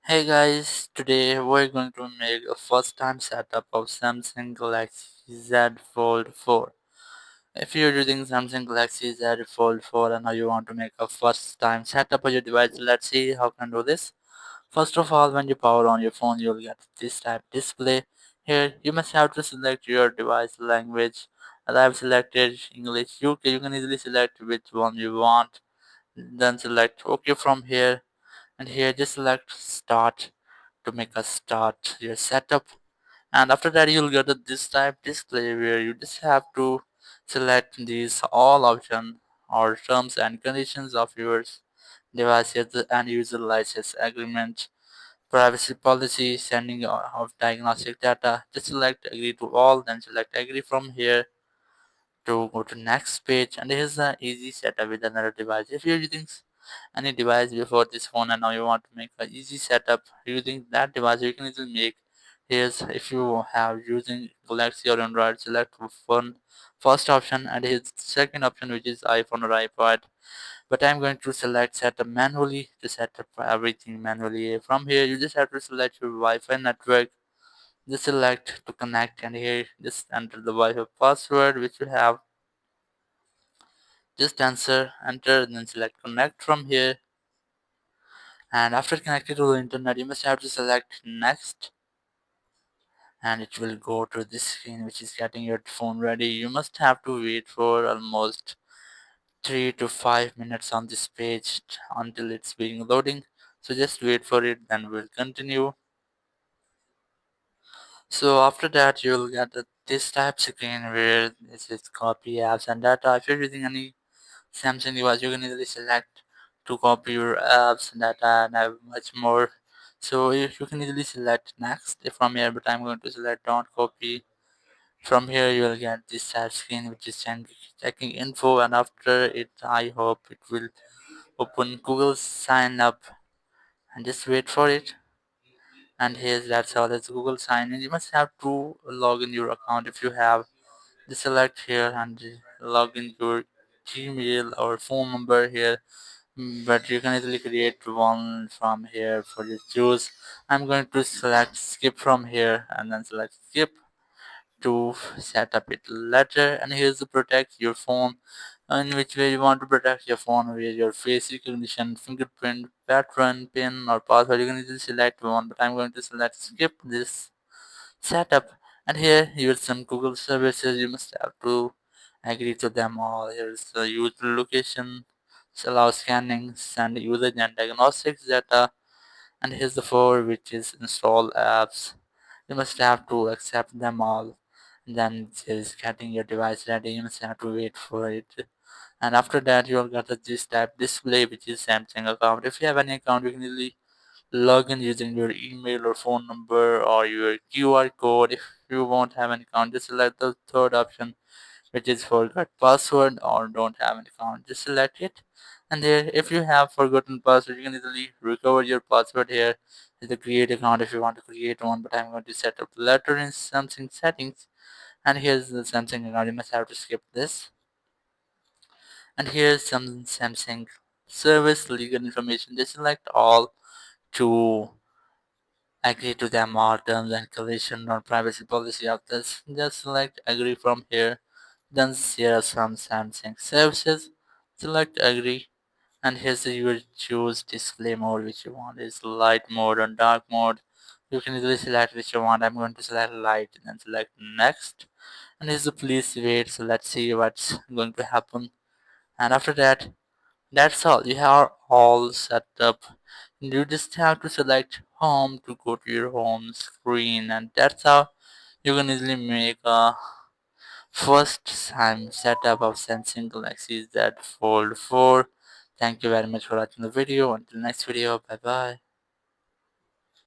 Hey guys, today we're going to make a first time setup of Samsung Galaxy Z Fold 4. If you're using Samsung Galaxy Z Fold 4 and now you want to make a first time setup of your device, let's see how can do this. First of all, when you power on your phone, you'll get this type display. Here, you must have to select your device language. As I've selected English UK, you can easily select which one you want. Then select OK from here, and here just select Start to make a start your setup. And after that you'll get a this type display where you just have to select these all option or terms and conditions of your device and user license agreement, privacy policy, sending of diagnostic data. Just select agree to all, then select agree from here to go to next page. And here's the easy setup with another device. If you're using any device before this phone and now you want to make an easy setup using that device, you can easily make. Here's if you have using Galaxy or Android, select one first option, and here's second option, which is iPhone or iPad. But I'm going to select setup manually to set up everything manually. From here you just have to select your Wi-Fi network, just select to connect, and here just enter the Wi-Fi password which you have. Just answer enter, then select connect from here. And after connecting to the internet, you must have to select next, and it will go to this screen which is getting your phone ready. You must have to wait for almost 3 to 5 minutes on this page until it's being loading. So just wait for it, then we'll continue. So after that you'll get this type screen where this is copy apps and data. If you're using any Samsung device, you can easily select to copy your apps, data, and have much more. So you can easily select next from here, but I'm going to select don't copy. From here, you will get this type screen which is checking info, and after it, I hope it will open Google sign up, and just wait for it. And here's that's how that's Google sign in. You must have to log in your account if you have. Just select here and log in your Gmail or phone number here. But you can easily create one from here for your choose. I'm going to select skip from here and then select skip to set up it later. And here's to protect your phone. In which way you want to protect your phone with your face recognition, fingerprint, pattern, pin, or password. You can easily select one, but I'm going to select skip this setup. And here here's some Google services. You must have to agree to them all. Here's the user location, allow scanning, send user and diagnostics data, and here's the four, which is install apps. You must have to accept them all. And then it is getting your device ready. You must have to wait for it. And after that you'll get this type display, which is Samsung account. If you have any account, you can easily log in using your email or phone number or your QR code. If you won't have an account, just select the third option, which is forgot password or don't have an account. Just select it. And there, if you have forgotten password, you can easily recover your password here. Is the create account if you want to create one, but I'm going to set up later in Samsung settings. And here's the Samsung account. You must have to skip this. And here's some Samsung service legal information. Just select all to agree to them all terms and conditions or privacy policy of this. Just select agree from here. Then here are some Samsung services. Select agree, and here's the you will choose display mode which you want is light mode or dark mode. You can easily select which you want. I'm going to select light and then select next. And here's the please wait. So let's see what's going to happen. And after that, that's all. You are all set up. You just have to select home to go to your home screen, and that's how you can easily make a first time setup of Samsung Galaxy Z Fold 4. Thank you very much for watching the video. Until next video, bye bye.